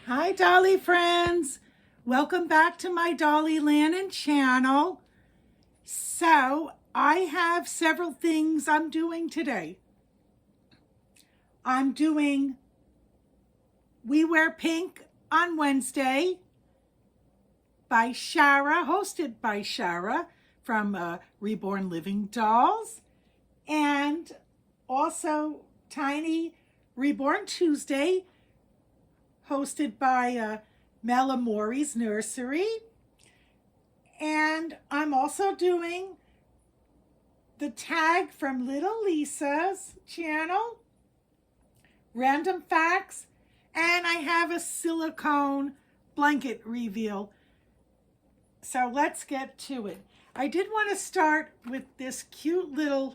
Hi Dolly friends, welcome back to my Dolly Lynn channel. So I have several things I'm doing today. I'm doing We Wear Pink on Wednesday by Shara, hosted by Shara from Reborn Living Dolls, and also Tiny Reborn Tuesday, hosted by Mela Mori's Nursery. And I'm also doing the tag from Little Lisa's channel, Random Facts, and I have a silicone blanket reveal. So let's get to it. I did want to start with this cute little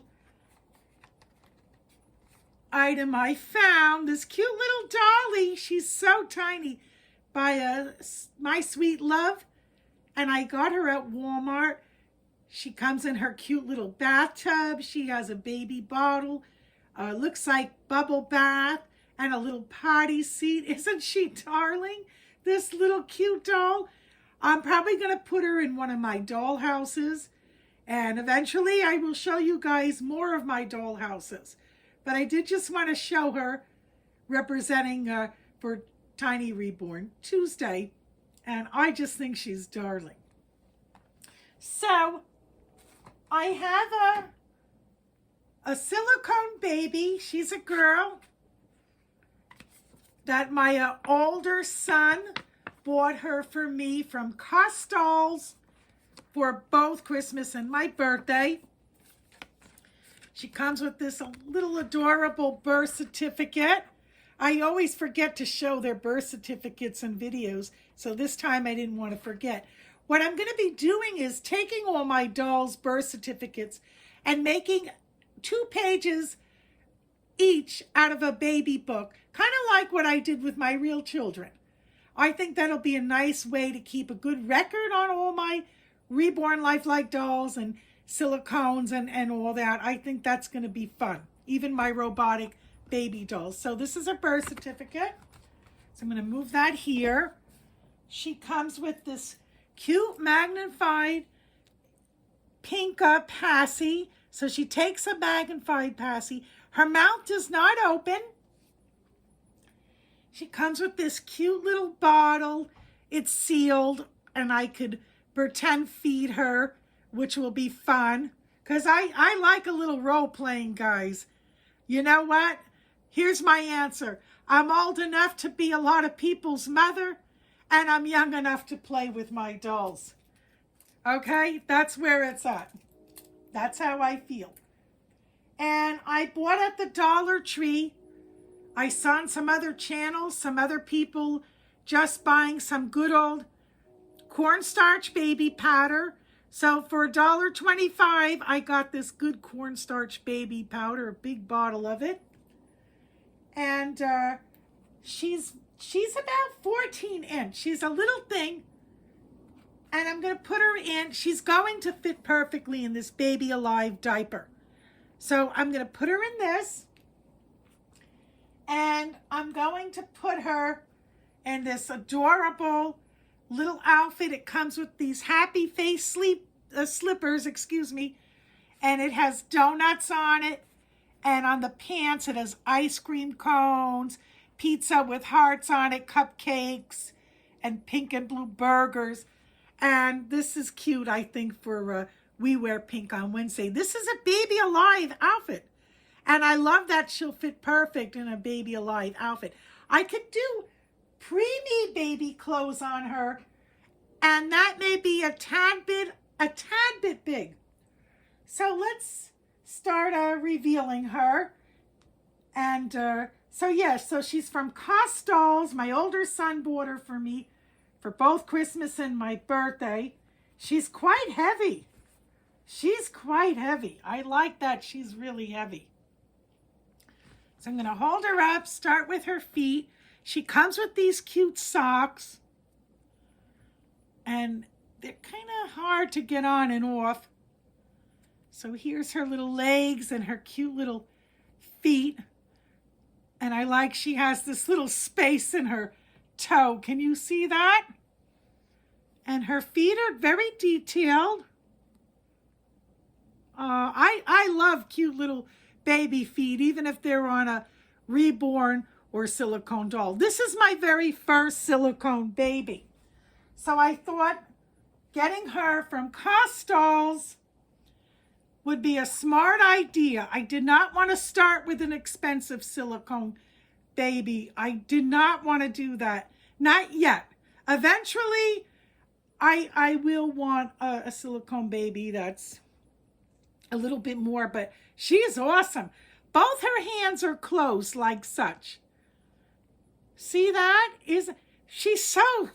item I found, this cute little dolly. She's so tiny, by My Sweet Love, and I got her at Walmart. She comes in her cute little bathtub. She has a baby bottle, looks like bubble bath, and a little potty seat. Isn't she darling, this little cute doll? I'm probably going to put her in one of my doll houses, and eventually I will show you guys more of my doll houses. But I did just want to show her representing for Tiny Reborn Tuesday. And I just think she's darling. So I have a silicone baby. She's a girl that my older son bought her for me from Costall's for both Christmas and my birthday. She comes with this little adorable birth certificate. I always forget to show their birth certificates and videos, so this time I didn't want to forget. What I'm going to be doing is taking all my dolls' birth certificates and making 2 pages each out of a baby book, kind of like what I did with my real children. I think that'll be a nice way to keep a good record on all my reborn lifelike dolls and silicones and all that. I think that's going to be fun. Even my robotic baby dolls. So this is a birth certificate. So I'm going to move that here. She comes with this cute magnified pink passy. So she takes a magnified passy. Her mouth does not open. She comes with this cute little bottle. It's sealed, and I could pretend feed her, which will be fun, because I like a little role playing, guys. You know what? Here's my answer. I'm old enough to be a lot of people's mother, and I'm young enough to play with my dolls. Okay? That's where it's at. That's how I feel. And I bought at the Dollar Tree. I saw on some other channels, some other people just buying some good old cornstarch baby powder. So for $1.25, I got this good cornstarch baby powder, a big bottle of it. And she's about 14 inch. She's a little thing. And I'm going to put her in. She's going to fit perfectly in this Baby Alive diaper. So I'm going to put her in this. And I'm going to put her in this adorable little outfit. It comes with these happy face slippers, and it has donuts on it, and on the pants it has ice cream cones, pizza with hearts on it, cupcakes, and pink and blue burgers. And this is cute, I think, for We Wear Pink on Wednesday. This is a Baby Alive outfit, and I love that she'll fit perfect in a Baby Alive outfit. I could do preemie baby clothes on her, and that may be a tad bit big. So let's start revealing her. And so she's from Costall's. My older son bought her for me for both Christmas and my birthday. She's quite heavy. She's quite heavy. I like that. She's really heavy. So I'm going to hold her up, start with her feet. She comes with these cute socks, and they're kind of hard to get on and off. So here's her little legs and her cute little feet. And I like she has this little space in her toe. Can you see that? And her feet are very detailed. I love cute little baby feet, even if they're on a reborn or silicone doll. This is my very first silicone baby. So I thought getting her from Costall's would be a smart idea. I did not want to start with an expensive silicone baby. I did not want to do that. Not yet. Eventually, I will want a silicone baby that's a little bit more, but she is awesome. Both her hands are closed like such. See that? She's so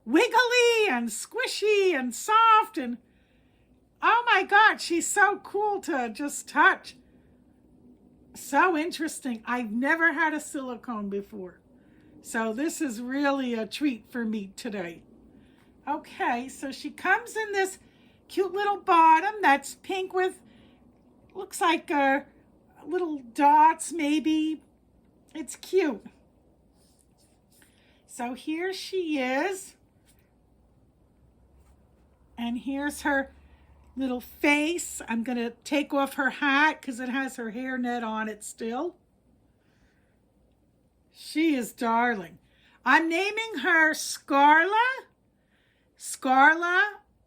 wiggly and squishy and soft, and oh my God, she's so cool to just touch. So interesting. I've never had a silicone before. So this is really a treat for me today. Okay, so she comes in this cute little bottom that's pink with, looks like little dots maybe. It's cute. So here she is. And here's her little face. I'm going to take off her hat because it has her hairnet on it still. She is darling. I'm naming her Scarla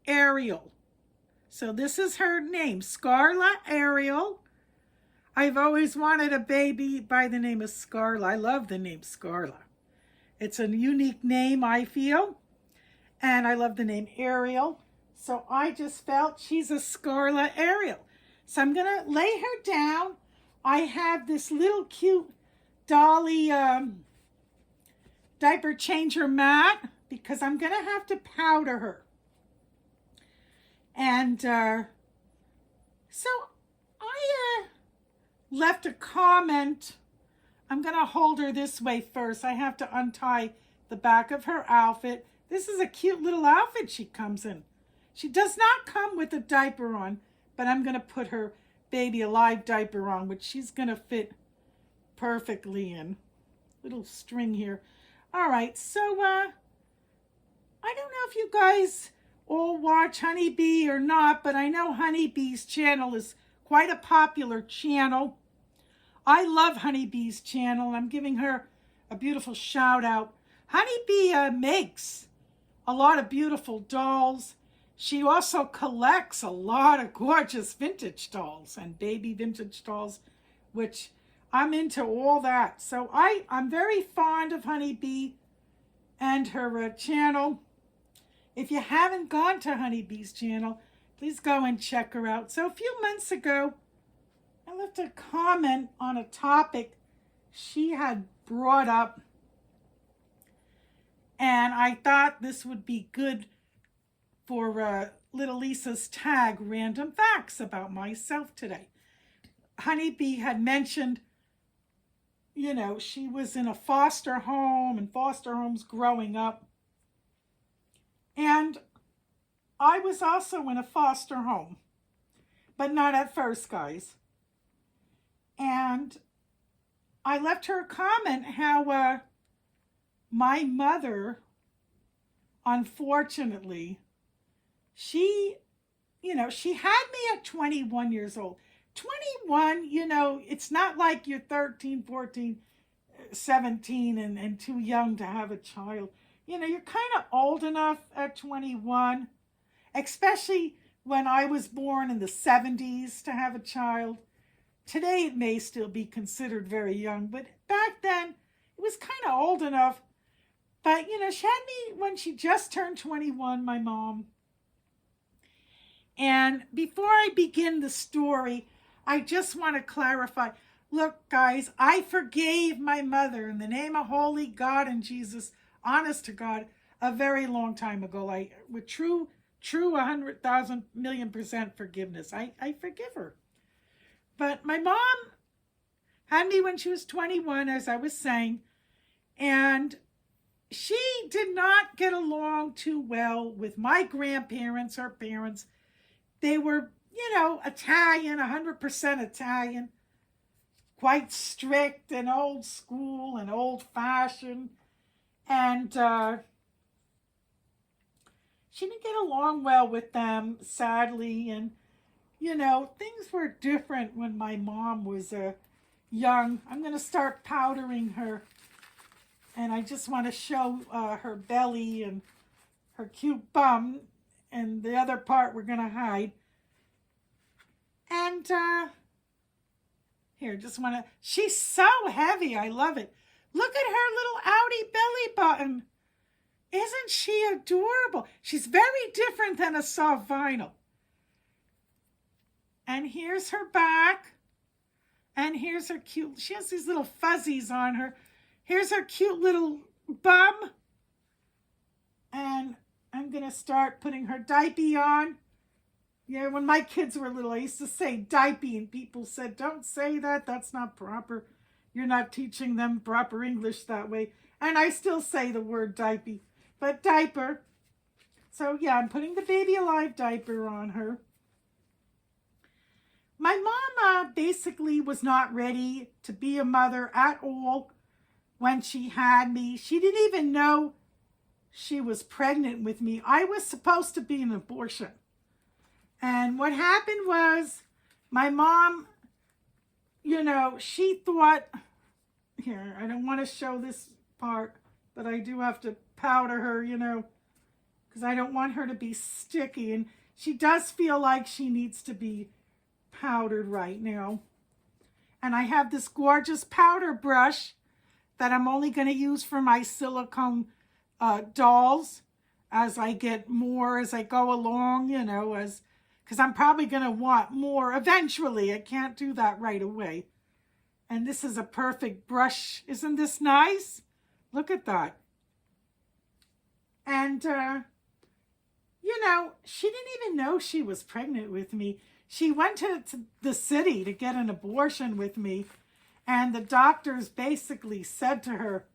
Ariel. So this is her name, Scarla Ariel. I've always wanted a baby by the name of Scarla. I love the name Scarla. It's a unique name, I feel. And I love the name Ariel. So I just felt she's a Scarla Ariel. So I'm going to lay her down. I have this little cute dolly diaper changer mat because I'm going to have to powder her. And so I left a comment. I'm going to hold her this way first. I have to untie the back of her outfit. This is a cute little outfit she comes in. She does not come with a diaper on, but I'm going to put her baby alive diaper on, which she's going to fit perfectly in. Little string here. All right, so I don't know if you guys all watch Honeybee or not, but I know Honeybee's channel is quite a popular channel. I love Honeybee's channel. I'm giving her a beautiful shout out. Honeybee makes a lot of beautiful dolls. She also collects a lot of gorgeous vintage dolls and baby vintage dolls, which I'm into all that. So I'm very fond of Honeybee and her channel. If you haven't gone to Honeybee's channel, please go and check her out. So a few months ago, I left a comment on a topic she had brought up, and I thought this would be good for Little Lisa's tag, Random Facts About Myself today. Honeybee had mentioned, you know, she was in a foster home and foster homes growing up. And I was also in a foster home, but not at first, guys. And I left her a comment how my mother, unfortunately, she had me at 21 years old. 21, it's not like you're 13, 14, 17 and too young to have a child. You're kind of old enough at 21, especially when I was born in the 70s to have a child. Today it may still be considered very young, but back then it was kind of old enough. But, she had me when she just turned 21, my mom. And before I begin the story, I just want to clarify. Look, guys, I forgave my mother in the name of holy God and Jesus, honest to God, a very long time ago. With true 100,000 million% forgiveness. I forgive her. But my mom had me when she was 21, as I was saying, and she did not get along too well with my grandparents, her parents. They were, Italian, 100% Italian, quite strict and old school and old fashioned. And she didn't get along well with them, sadly. And, things were different when my mom was young. I'm going to start powdering her. And I just want to show her belly and her cute bum. And the other part we're going to hide. And here, just want to, she's so heavy. I love it. Look at her little outie belly button. Isn't she adorable? She's very different than a soft vinyl. And here's her back. And here's her cute, she has these little fuzzies on her. Here's her cute little bum. And I'm going to start putting her diaper on. Yeah, when my kids were little, I used to say diaper, and people said, don't say that. That's not proper. You're not teaching them proper English that way. And I still say the word diaper, but diaper. So yeah, I'm putting the Baby Alive diaper on her. My mama basically was not ready to be a mother at all when she had me. She didn't even know she was pregnant with me. I was supposed to be an abortion. And what happened was my mom, she thought, here, I don't want to show this part, but I do have to powder her, because I don't want her to be sticky. And she does feel like she needs to be powdered right now. And I have this gorgeous powder brush that I'm only going to use for my silicone dolls as I get more, as I go along, because I'm probably going to want more eventually. I can't do that right away. And this is a perfect brush. Isn't this nice? Look at that. And, she didn't even know she was pregnant with me. She went to the city to get an abortion with me. And the doctors basically said to her,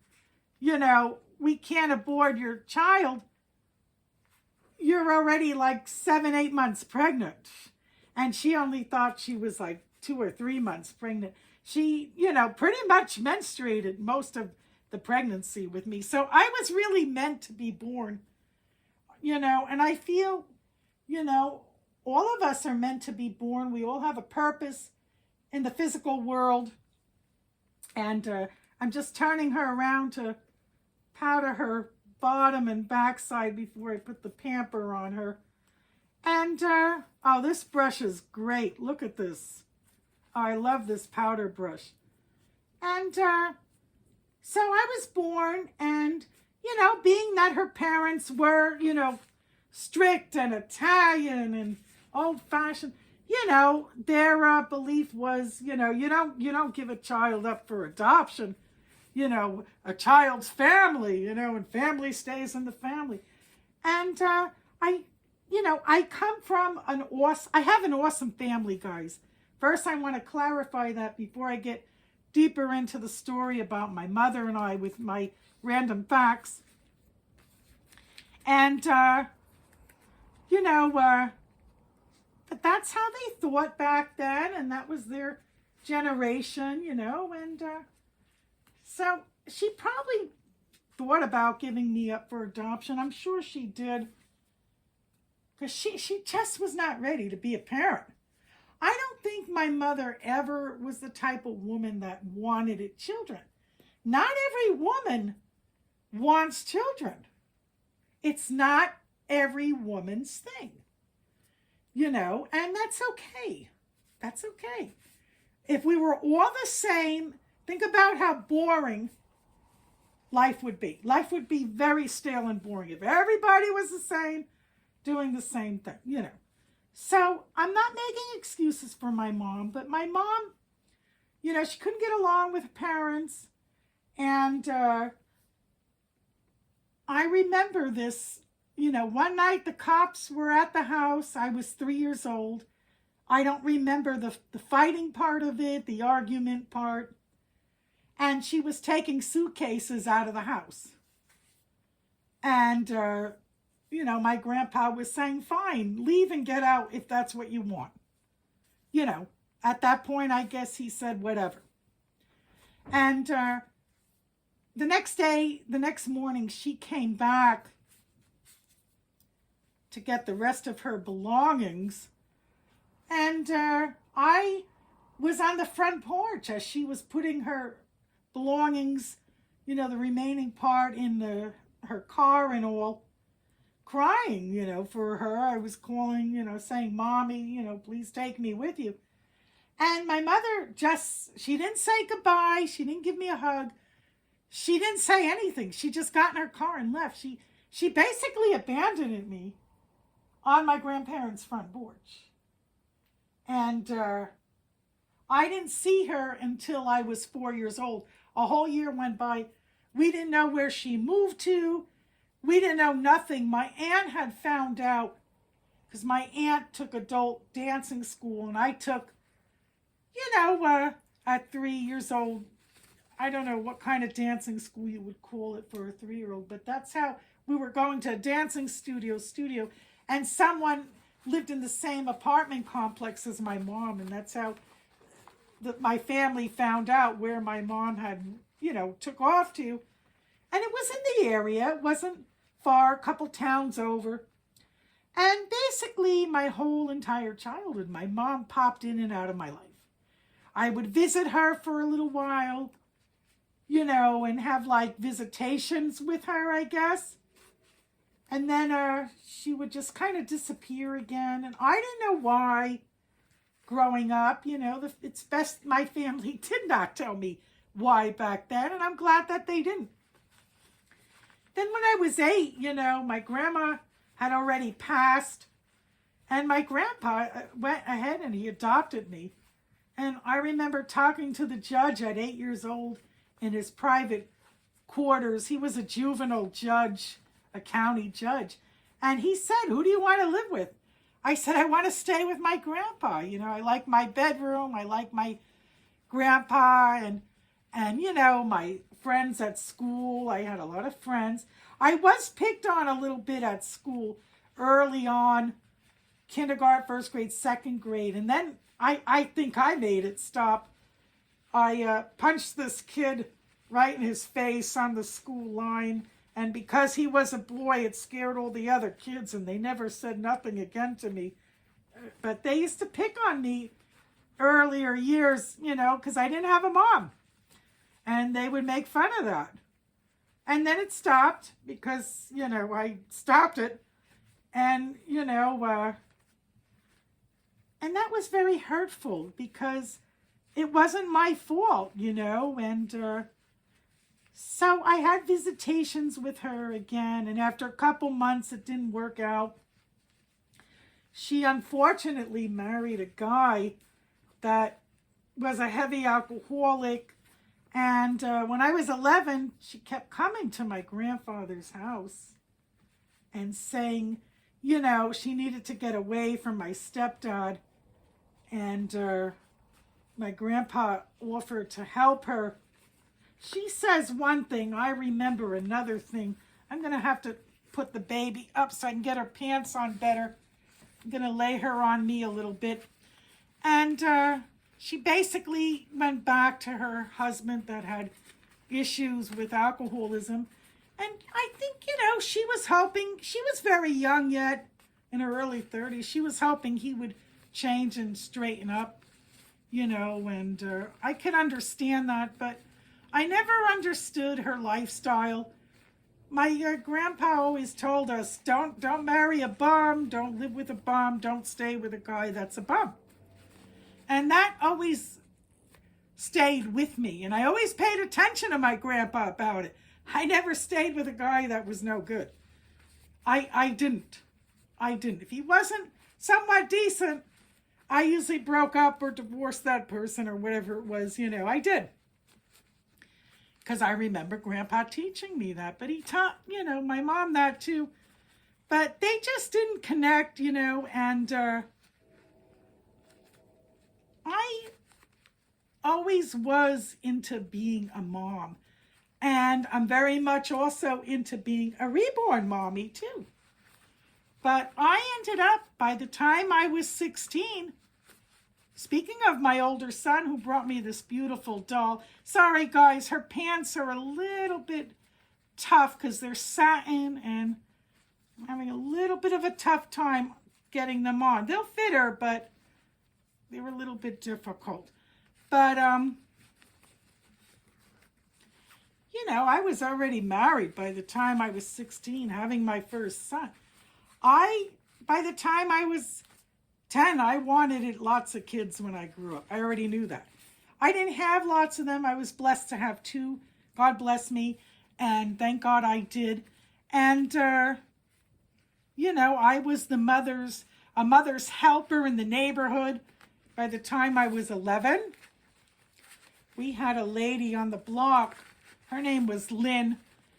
we can't abort your child. You're already like 7-8 months pregnant. And she only thought she was like 2 or 3 months pregnant. She, pretty much menstruated most of the pregnancy with me. So I was really meant to be born, and I feel, all of us are meant to be born. We all have a purpose in the physical world. And I'm just turning her around to powder her bottom and backside before I put the pamper on her. And, oh, this brush is great. Look at this. Oh, I love this powder brush. And so I was born, and, being that her parents were, strict and Italian and old-fashioned, their belief was, you don't give a child up for adoption. A child's family, and family stays in the family. And I come from I have an awesome family, guys. First, I want to clarify that before I get deeper into the story about my mother and I with my random facts. And, but that's how they thought back then, and that was their generation, and so she probably thought about giving me up for adoption. I'm sure she did, because she just was not ready to be a parent. I don't think my mother ever was the type of woman that wanted children. Not every woman wants children. It's not every woman's thing, and that's okay. That's okay. If we were all the same, think about how boring life would be. Life would be very stale and boring if everybody was the same, doing the same thing, So I'm not making excuses for my mom, but my mom, she couldn't get along with her parents. And I remember this, one night the cops were at the house. I was 3 years old. I don't remember the fighting part of it, the argument part. And she was taking suitcases out of the house. And, my grandpa was saying, fine, leave and get out if that's what you want. At that point, I guess he said whatever. And the next morning, she came back to get the rest of her belongings. And I was on the front porch as she was putting her belongings, the remaining part in her car and all, crying, for her. I was calling, saying, Mommy, please take me with you. And my mother she didn't say goodbye. She didn't give me a hug. She didn't say anything. She just got in her car and left. She basically abandoned me on my grandparents' front porch. And I didn't see her until I was 4 years old. A whole year went by. We didn't know where she moved to. We didn't know nothing. My aunt had found out, because my aunt took adult dancing school, and I took, at 3 years old, I don't know what kind of dancing school you would call it for a 3-year-old, but that's how we were going to a dancing studio, and someone lived in the same apartment complex as my mom, and that's how my family found out where my mom had, took off to. And it was in the area. It wasn't far, a couple towns over. And basically, my whole entire childhood, my mom popped in and out of my life. I would visit her for a little while, and have like visitations with her, I guess. And then she would just kind of disappear again. And I didn't know why growing up. It's best my family did not tell me why back then. And I'm glad that they didn't. Then when I was 8, my grandma had already passed. And my grandpa went ahead and he adopted me. And I remember talking to the judge at 8 years old in his private quarters. He was a juvenile judge, a county judge. And he said, who do you want to live with? I said, I want to stay with my grandpa. I like my bedroom. I like my grandpa and my friends at school. I had a lot of friends. I was picked on a little bit at school early on, kindergarten, first grade, second grade. And then I think I made it stop. I punched this kid right in his face on the school line. And because he was a boy, it scared all the other kids, and they never said nothing again to me. But they used to pick on me earlier years, because I didn't have a mom. And they would make fun of that. And then it stopped because, I stopped it. And, and that was very hurtful because it wasn't my fault, and so I had visitations with her again, and after a couple months, it didn't work out. She unfortunately married a guy that was a heavy alcoholic, and when I was 11, she kept coming to my grandfather's house and saying, she needed to get away from my stepdad, and my grandpa offered to help her. She says one thing, I remember another thing. I'm going to have to put the baby up so I can get her pants on better. I'm going to lay her on me a little bit. And she basically went back to her husband that had issues with alcoholism. And I think, she was hoping, she was very young yet, in her early 30s. She was hoping he would change and straighten up, and I could understand that, but I never understood her lifestyle. My grandpa always told us, don't marry a bum, don't live with a bum, don't stay with a guy that's a bum. And that always stayed with me. And I always paid attention to my grandpa about it. I never stayed with a guy that was no good. I didn't. If he wasn't somewhat decent, I usually broke up or divorced that person or whatever it was, I did. Because I remember Grandpa teaching me that. But he taught, my mom that too. But they just didn't connect, and I always was into being a mom. And I'm very much also into being a reborn mommy too. But I ended up, by the time I was 16, Speaking of my older son who brought me this beautiful doll, sorry guys, her pants are a little bit tough because they're satin and I'm having a little bit of a tough time getting them on. They'll fit her, but they're a little bit difficult. But, you know, I was already married by the time I was 16, having my first son. By the time I was 10, I wanted lots of kids when I grew up. I already knew that. I didn't have lots of them. I was blessed to have 2. God bless me. And thank God I did. And, you know, I was a mother's helper in the neighborhood. By the time I was 11, we had a lady on the block. Her name was Lynn.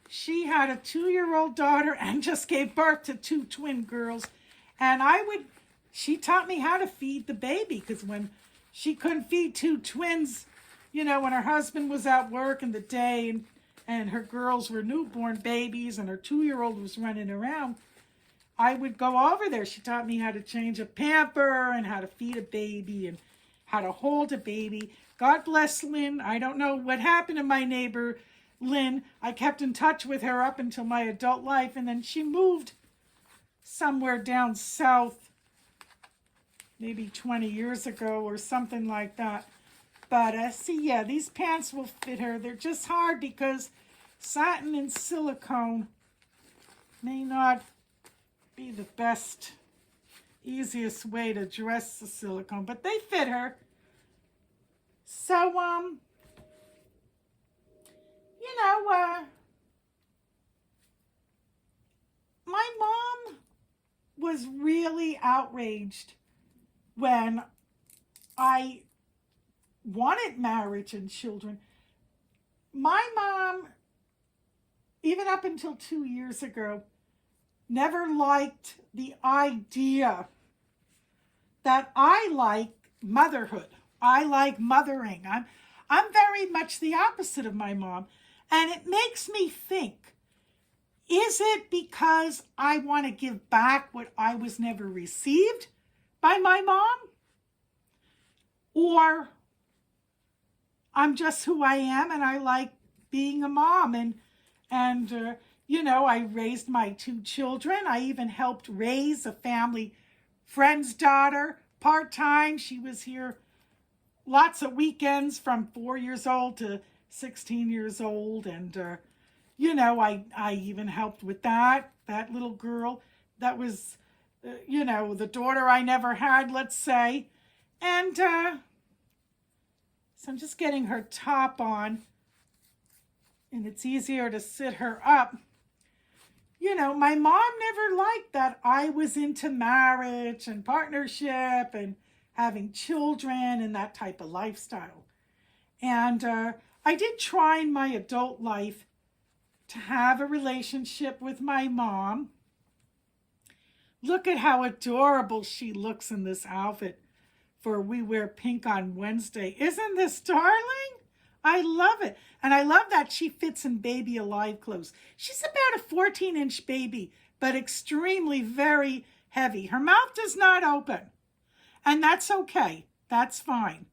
She had a 2-year-old daughter and just gave birth to 2 twin girls. And she taught me how to feed the baby because when she couldn't feed 2 twins, you know, when her husband was at work in the day and her girls were newborn babies and her 2-year-old was running around, I would go over there. She taught me how to change a pamper and how to feed a baby and how to hold a baby. God bless Lynn. I don't know what happened to my neighbor, Lynn. I kept in touch with her up until my adult life, and then she moved somewhere down south, maybe 20 years ago or something like that. But see, yeah, these pants will fit her. They're just hard because satin and silicone may not be the best, easiest way to dress the silicone, but they fit her. So, you know, my mom was really outraged when I wanted marriage and children. My mom, even up until 2 years ago, never liked the idea that I like motherhood. I like mothering. I'm very much the opposite of my mom. And it makes me think, is it because I want to give back what I was never received by my mom? Or I'm just who I am and I like being a mom. And you know, I raised my 2 children. I even helped raise a family friend's daughter part-time. She was here lots of weekends from 4 years old to 16 years old. And, you know, I even helped with that little girl. That was, you know, the daughter I never had, let's say. And so I'm just getting her top on. And it's easier to sit her up. You know, my mom never liked that I was into marriage and partnership and having children and that type of lifestyle. And I did try in my adult life to have a relationship with my mom. Look at how adorable she looks in this outfit for We Wear Pink on Wednesday. Isn't this darling? I love it. And I love that she fits in baby alive clothes. She's about a 14-inch baby, but extremely very heavy. Her mouth does not open. And that's okay. That's fine.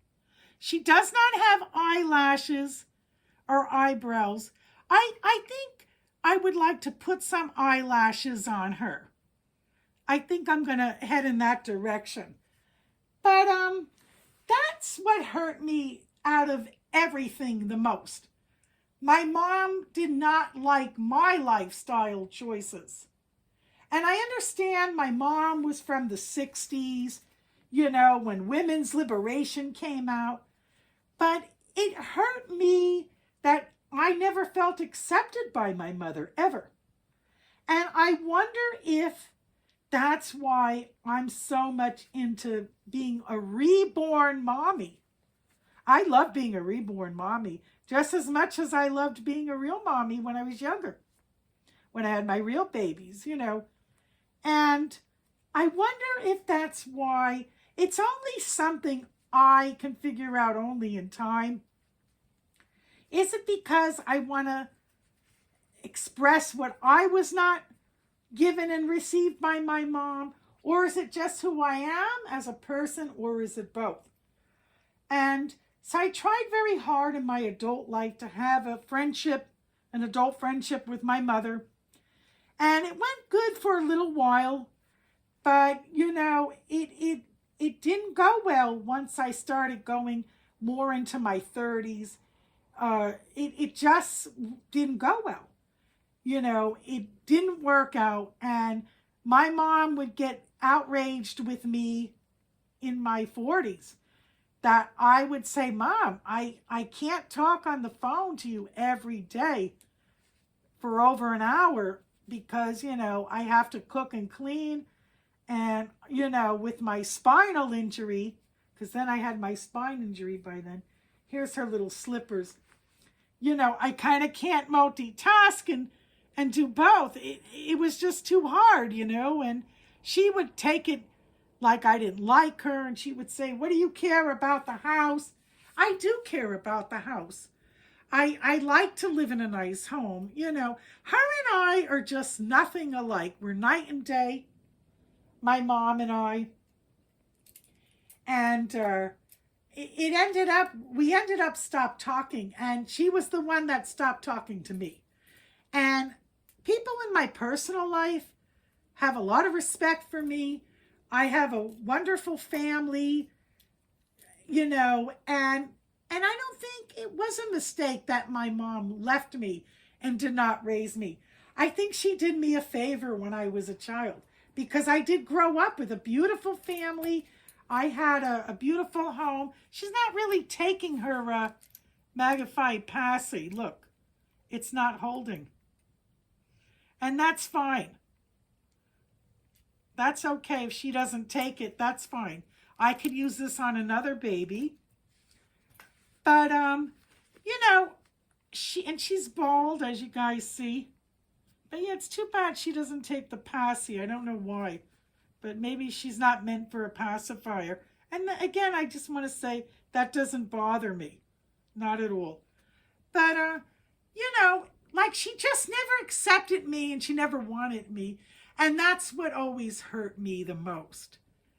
She does not have eyelashes or eyebrows. I think I would like to put some eyelashes on her. I think I'm going to head in that direction. But that's what hurt me out of everything the most. My mom did not like my lifestyle choices. And I understand my mom was from the 60s, you know, when women's liberation came out. But it hurt me that I never felt accepted by my mother, ever. And I wonder if that's why I'm so much into being a reborn mommy. I love being a reborn mommy just as much as I loved being a real mommy when I was younger, when I had my real babies, you know. And I wonder if that's why. It's only something I can figure out only in time. Is it because I want to express what I was not given and received by my mom? Or is it just who I am as a person? Or is it both? And so I tried very hard in my adult life to have a friendship, an adult friendship with my mother. And it went good for a little while, but you know, it didn't go well once I started going more into my 30s. It just didn't go well. You know, it didn't work out, and my mom would get outraged with me in my 40s that I would say, Mom, I can't talk on the phone to you every day for over an hour because, you know, I have to cook and clean. And, you know, with my spinal injury, because then I had my spine injury by then. Here's her little slippers. You know, I kind of can't multitask and do both. It was just too hard, you know, and she would take it like I didn't like her, and she would say, what do you care about the house? I do care about the house. I like to live in a nice home. You know, her and I are just nothing alike. We're night and day, my mom and I. And we ended up stopped talking, and she was the one that stopped talking to me. And people in my personal life have a lot of respect for me. I have a wonderful family, you know, and I don't think it was a mistake that my mom left me and did not raise me. I think she did me a favor when I was a child because I did grow up with a beautiful family. I had a beautiful home. She's not really taking her magnified passy. Look, it's not holding. And that's fine. That's okay if she doesn't take it. That's fine. I could use this on another baby. But, you know, she's bald, as you guys see. But yeah, it's too bad she doesn't take the passy. I don't know why. But maybe she's not meant for a pacifier. And again, I just want to say that doesn't bother me. Not at all. But, you know, like she just never accepted me and she never wanted me. And that's what always hurt me the most.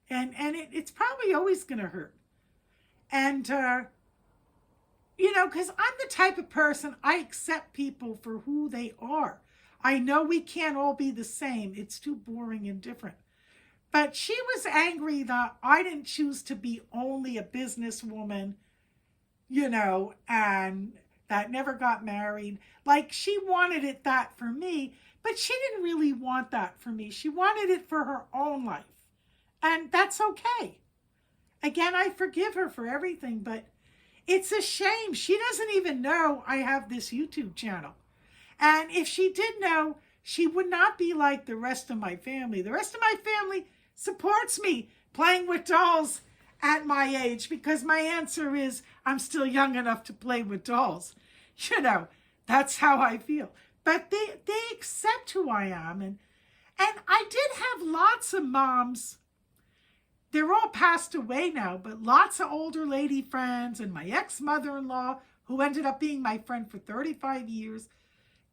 And it's probably always going to hurt. And, you know, because I'm the type of person, I accept people for who they are. I know we can't all be the same. It's too boring and different. But she was angry that I didn't choose to be only a businesswoman, you know, and that never got married. Like she wanted it that for me, but she didn't really want that for me. She wanted it for her own life. And that's okay. Again, I forgive her for everything, but it's a shame. She doesn't even know I have this YouTube channel. And if she did know, she would not be like the rest of my family. The rest of my family supports me playing with dolls at my age because my answer is I'm still young enough to play with dolls. You know, that's how I feel. But they accept who I am. And I did have lots of moms. They're all passed away now, but lots of older lady friends and my ex-mother-in-law, who ended up being my friend for 35 years,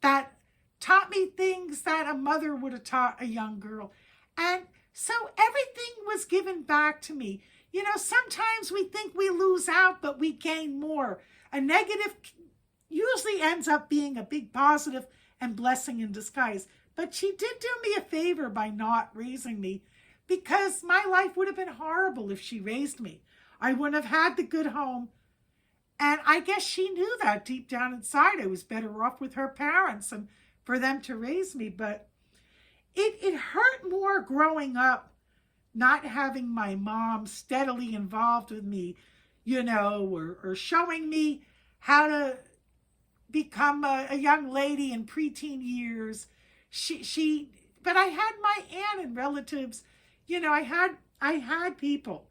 that taught me things that a mother would have taught a young girl. And so everything was given back to me. You know, sometimes we think we lose out, but we gain more. A negative usually ends up being a big positive and blessing in disguise. But she did do me a favor by not raising me because my life would have been horrible if she raised me. I wouldn't have had the good home. And I guess she knew that deep down inside. I was better off with her parents and for them to raise me. But it hurt more growing up, not having my mom steadily involved with me, you know, or showing me how to become a young lady in preteen years. But I had my aunt and relatives, you know, I had people,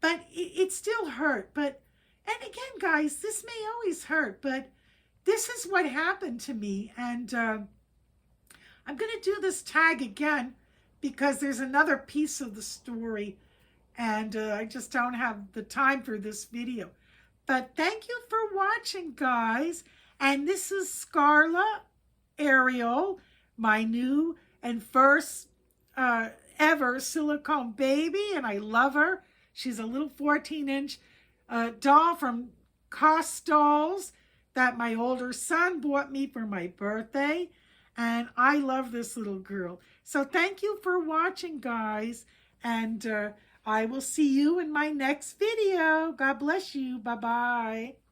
but it still hurt. But, and again, guys, this may always hurt, but this is what happened to me. And I'm going to do this tag again because there's another piece of the story and I just don't have the time for this video. But thank you for watching, guys. And this is Scarla Ariel, my new and first ever silicone baby, and I love her. She's a little 14-inch doll from Cost Dolls that my older son bought me for my birthday. And I love this little girl. So thank you for watching, guys. And I will see you in my next video. God bless you. Bye-bye.